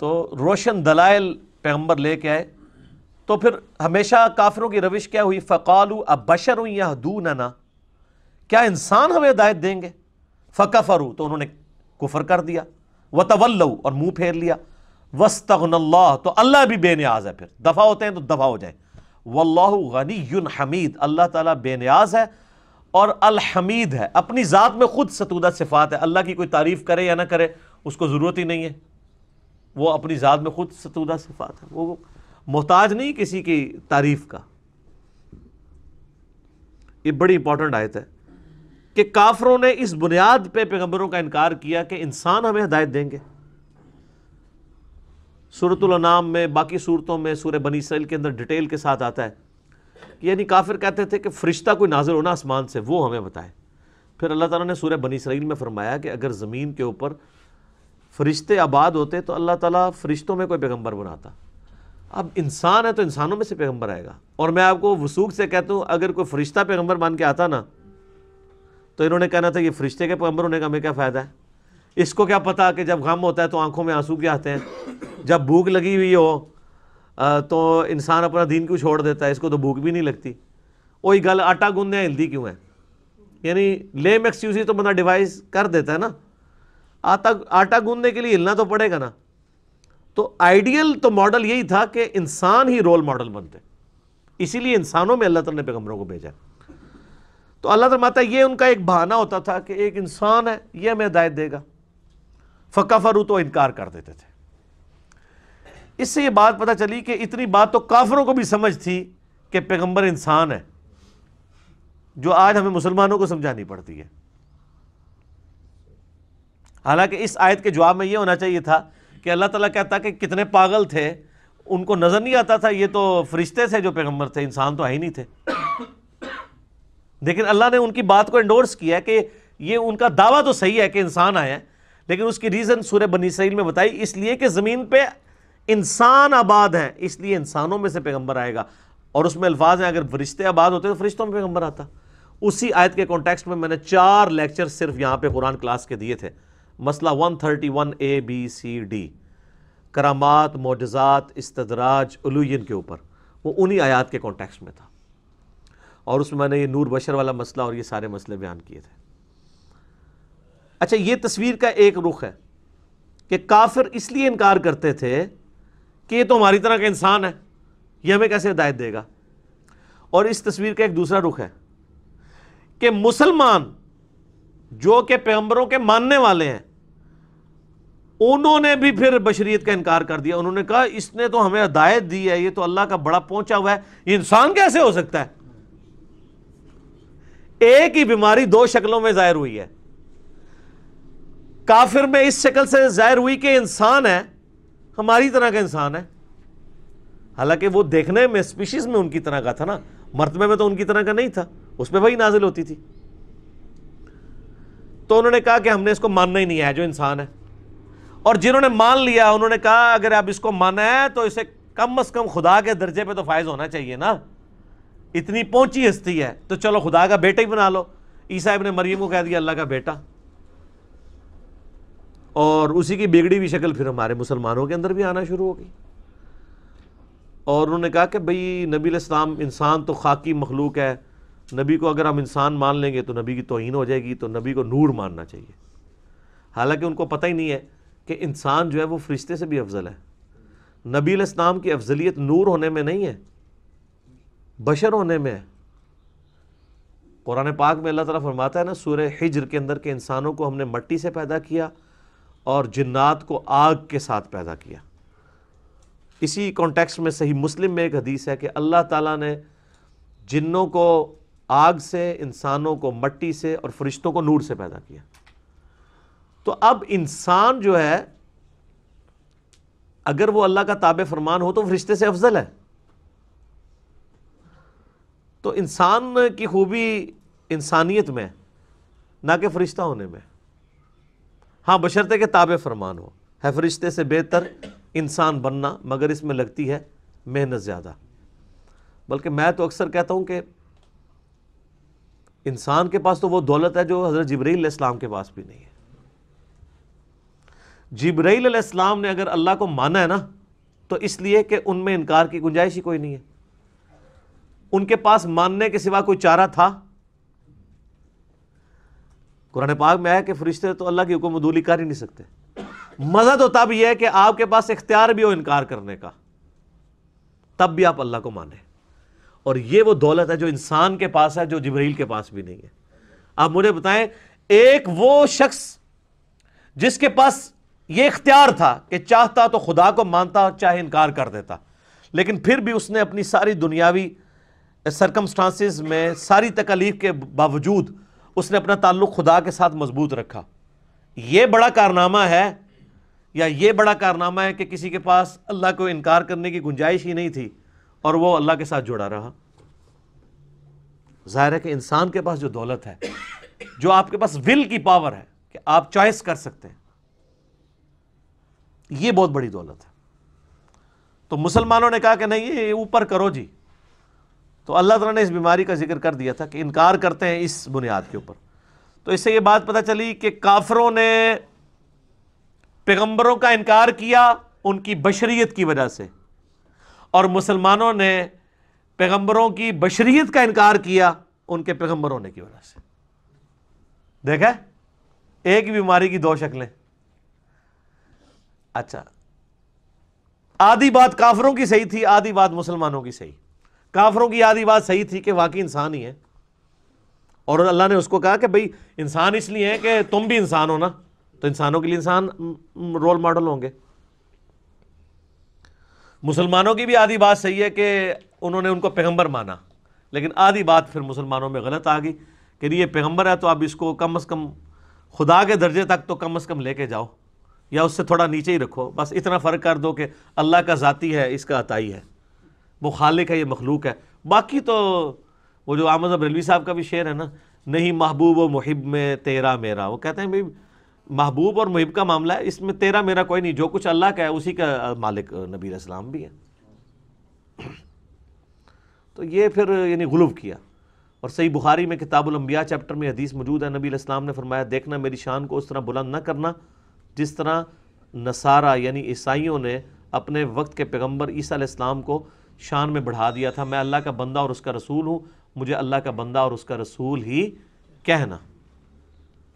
تو روشن دلائل پیغمبر لے کے آئے. تو پھر ہمیشہ کافروں کی روش کیا ہوئی؟ فَقَالُوا أَبَشَرٌ يَهْدُونَنَا، کیا انسان ہمیں ہدایت دیں گے؟ فَكَفَرُوا، تو انہوں نے کفر کر دیا. وَتَوَلَّوْا، اور منہ پھیر لیا. وَاسْتَغْنَى اللَّهُ، تو اللہ بھی بے نیاز ہے. پھر دفع ہوتے ہیں تو دفع ہو جائیں. وَاللَّهُ غَنِيٌّ حَمِيدٌ، اللہ تعالیٰ بے نیاز ہے اور الحمید ہے. اپنی ذات میں خود ستودہ صفات ہے. اللہ کی کوئی تعریف کرے یا نہ کرے اس کو ضرورت ہی نہیں ہے. وہ اپنی ذات میں خود ستودہ صفات ہے، وہ محتاج نہیں کسی کی تعریف کا. یہ بڑی امپورٹنٹ آیت ہے کہ کافروں نے اس بنیاد پہ پیغمبروں کا انکار کیا کہ انسان ہمیں ہدایت دیں گے. سورۃ الانعام میں، باقی صورتوں میں، سورہ بنی اسرائیل کے اندر ڈیٹیل کے ساتھ آتا ہے. یعنی کافر کہتے تھے کہ فرشتہ کوئی نازل ہونا آسمان سے، وہ ہمیں بتائے. پھر اللہ تعالیٰ نے سورہ بنی اسرائیل میں فرمایا کہ اگر زمین کے اوپر فرشتے آباد ہوتے تو اللہ تعالیٰ فرشتوں میں کوئی پیغمبر بناتا. اب انسان ہے تو انسانوں میں سے پیغمبر آئے گا. اور میں آپ کو وثوق سے کہتا ہوں، اگر کوئی فرشتہ پیغمبر بن کے آتا نا تو انہوں نے کہنا تھا یہ فرشتے کے پیغمبر ہونے کا ہمیں کیا فائدہ ہے؟ اس کو کیا پتا کہ جب غم ہوتا ہے تو آنکھوں میں آنسو کیا آتے ہیں، جب بھوک لگی ہوئی ہو تو انسان اپنا دین کیوں چھوڑ دیتا ہے؟ اس کو تو بھوک بھی نہیں لگتی. وہی گل آٹا گوندنے ہلدی کیوں ہے؟ یعنی لیم ایکسکیوز ہی تو بندہ ڈیوائز کر دیتا ہے نا. آٹا گوندنے کے لیے ہلنا تو پڑے گا نا. تو آئیڈیل تو ماڈل یہی تھا کہ انسان ہی رول ماڈل بنتے، اسی لیے انسانوں میں اللہ تعالیٰ نے پیغمبروں کو بھیجا. تو اللہ تعالیٰ فرماتا ہے یہ ان کا ایک بہانہ ہوتا تھا کہ ایک انسان ہے یہ ہمیں ہدایت دے گا. فَكَفَرُوا، تو انکار کر دیتے تھے. اس سے یہ بات پتہ چلی کہ اتنی بات تو کافروں کو بھی سمجھ تھی کہ پیغمبر انسان ہے، جو آج ہمیں مسلمانوں کو سمجھانی پڑتی ہے. حالانکہ اس آیت کے جواب میں یہ ہونا چاہیے تھا کہ اللہ تعالیٰ کہتا کہ کتنے پاگل تھے، ان کو نظر نہیں آتا تھا یہ تو فرشتے تھے جو پیغمبر تھے، انسان تو ہے ہی نہیں تھے. لیکن اللہ نے ان کی بات کو انڈورس کیا ہے کہ یہ ان کا دعویٰ تو صحیح ہے کہ انسان آئے ہیں، لیکن اس کی ریزن سورہ بنی اسرائیل میں بتائی، اس لیے کہ زمین پہ انسان آباد ہیں، اس لیے انسانوں میں سے پیغمبر آئے گا. اور اس میں الفاظ ہیں اگر فرشتے آباد ہوتے تو فرشتوں میں پیغمبر آتا. اسی آیت کے کانٹیکسٹ میں نے 4 لیکچر صرف یہاں پہ قرآن کلاس کے دیے تھے. مسئلہ 131 ABCD، کرامات، معجزات، استدراج، علوین کے اوپر، وہ انہی آیات کے کانٹیکسٹ میں تھا. اور اس میں میں نے یہ نور بشر والا مسئلہ اور یہ سارے مسئلے بیان کیے تھے. اچھا، یہ تصویر کا ایک رخ ہے کہ کافر اس لیے انکار کرتے تھے کہ یہ تو ہماری طرح کا انسان ہے، یہ ہمیں کیسے ہدایت دے گا. اور اس تصویر کا ایک دوسرا رخ ہے کہ مسلمان جو کہ پیغمبروں کے ماننے والے ہیں، انہوں نے بھی پھر بشریت کا انکار کر دیا. انہوں نے کہا اس نے تو ہمیں ہدایت دی ہے، یہ تو اللہ کا بڑا پہنچا ہوا ہے، یہ انسان کیسے ہو سکتا ہے؟ ایک ہی بیماری 2 شکلوں میں ظاہر ہوئی ہے. کافر میں اس شکل سے ظاہر ہوئی کہ انسان ہے، ہماری طرح کا انسان ہے، حالانکہ وہ دیکھنے میں اسپیشیز میں ان کی طرح کا تھا نا، مرتبے میں تو ان کی طرح کا نہیں تھا، اس پہ وہی نازل ہوتی تھی. تو انہوں نے کہا کہ ہم نے اس کو ماننا ہی نہیں ہے جو انسان ہے. اور جنہوں نے مان لیا انہوں نے کہا اگر آپ اس کو مانا ہے تو اسے کم از کم خدا کے درجے پہ تو فائز ہونا چاہیے نا، اتنی پہنچی ہستی ہے تو چلو خدا کا بیٹا ہی بنا لو. عیسیٰ ابن مریم کو کہہ دیا اللہ کا بیٹا، اور اسی کی بگڑی ہوئی شکل پھر ہمارے مسلمانوں کے اندر بھی آنا شروع ہو گئی. اور انہوں نے کہا کہ بھئی نبی علیہ السلام انسان تو خاکی مخلوق ہے، نبی کو اگر ہم انسان مان لیں گے تو نبی کی توہین ہو جائے گی، تو نبی کو نور ماننا چاہیے. حالانکہ ان کو پتہ ہی نہیں ہے کہ انسان جو ہے وہ فرشتے سے بھی افضل ہے. نبی علیہ السلام کی افضلیت نور ہونے میں نہیں ہے، بشر ہونے میں ہے. قرآن پاک میں اللہ تعالیٰ فرماتا ہے نا سورہ حجر کے اندر کہ انسانوں کو ہم نے مٹی سے پیدا کیا اور جنات کو آگ کے ساتھ پیدا کیا. اسی کانٹیکسٹ میں صحیح مسلم میں ایک حدیث ہے کہ اللہ تعالیٰ نے جنوں کو آگ سے، انسانوں کو مٹی سے اور فرشتوں کو نور سے پیدا کیا. تو اب انسان جو ہے اگر وہ اللہ کا تابع فرمان ہو تو فرشتے سے افضل ہے. تو انسان کی خوبی انسانیت میں نہ کہ فرشتہ ہونے میں. ہاں بشرطے کہ تابع فرمان ہو. ہے فرشتے سے بہتر انسان بننا، مگر اس میں لگتی ہے محنت زیادہ. بلکہ میں تو اکثر کہتا ہوں کہ انسان کے پاس تو وہ دولت ہے جو حضرت جبرائیل علیہ السلام کے پاس بھی نہیں ہے. جبرائیل علیہ السلام نے اگر اللہ کو مانا ہے نا تو اس لیے کہ ان میں انکار کی گنجائش ہی کوئی نہیں ہے. ان کے پاس ماننے کے سوا کوئی چارہ تھا؟ قرآن پاک میں ہے کہ فرشتے تو اللہ کی حکم عدولی کر ہی نہیں سکتے. مزہ تو تب یہ ہے کہ آپ کے پاس اختیار بھی ہو انکار کرنے کا، تب بھی آپ اللہ کو مانیں. اور یہ وہ دولت ہے جو انسان کے پاس ہے، جو جبرائیل کے پاس بھی نہیں ہے. آپ مجھے بتائیں، ایک وہ شخص جس کے پاس یہ اختیار تھا کہ چاہتا تو خدا کو مانتا، چاہے انکار کر دیتا، لیکن پھر بھی اس نے اپنی ساری دنیاوی سرکمسٹانسز میں، ساری تکالیف کے باوجود اس نے اپنا تعلق خدا کے ساتھ مضبوط رکھا. یہ بڑا کارنامہ ہے، یا یہ بڑا کارنامہ ہے کہ کسی کے پاس اللہ کو انکار کرنے کی گنجائش ہی نہیں تھی اور وہ اللہ کے ساتھ جڑا رہا. ظاہر ہے کہ انسان کے پاس جو دولت ہے، جو آپ کے پاس ول کی پاور ہے کہ آپ چوائس کر سکتے ہیں، یہ بہت بڑی دولت ہے. تو مسلمانوں نے کہا کہ نہیں، یہ اوپر کرو جی. تو اللہ تعالیٰ نے اس بیماری کا ذکر کر دیا تھا کہ انکار کرتے ہیں اس بنیاد کے اوپر. تو اس سے یہ بات پتہ چلی کہ کافروں نے پیغمبروں کا انکار کیا ان کی بشریت کی وجہ سے، اور مسلمانوں نے پیغمبروں کی بشریت کا انکار کیا ان کے پیغمبر ہونے کی وجہ سے. دیکھا، ایک ہی بیماری کی دو شکلیں. اچھا، آدھی بات کافروں کی صحیح تھی، آدھی بات مسلمانوں کی صحیح. کافروں کی آدھی بات صحیح تھی کہ واقعی انسان ہی ہے، اور اللہ نے اس کو کہا کہ بھئی انسان اس لیے ہے کہ تم بھی انسان ہو نا، تو انسانوں کے لیے انسان رول ماڈل ہوں گے. مسلمانوں کی بھی آدھی بات صحیح ہے کہ انہوں نے ان کو پیغمبر مانا، لیکن آدھی بات پھر مسلمانوں میں غلط آ گئی کہ یہ پیغمبر ہے تو اب اس کو کم از کم خدا کے درجے تک تو کم از کم لے کے جاؤ، یا اس سے تھوڑا نیچے ہی رکھو. بس اتنا فرق کر دو کہ اللہ کا ذاتی ہے، اس کا عطائی ہے، وہ خالق ہے، یہ مخلوق ہے. باقی تو وہ جو احمد بریلوی صاحب کا بھی شعر ہے نا، نہیں محبوب و محب میں تیرا میرا، وہ کہتے ہیں بھئی محبوب اور محب کا معاملہ ہے، اس میں تیرا میرا کوئی نہیں، جو کچھ اللہ کا ہے اسی کا مالک نبی علیہ السلام بھی ہے. تو یہ پھر یعنی غلو کیا. اور صحیح بخاری میں کتاب الانبیاء چیپٹر میں حدیث موجود ہے، نبی علیہ السلام نے فرمایا، دیکھنا میری شان کو اس طرح بلند نہ کرنا جس طرح نصارہ یعنی عیسائیوں نے اپنے وقت کے پیغمبر عیسیٰ علیہ السلام کو شان میں بڑھا دیا تھا. میں اللہ کا بندہ اور اس کا رسول ہوں، مجھے اللہ کا بندہ اور اس کا رسول ہی کہنا.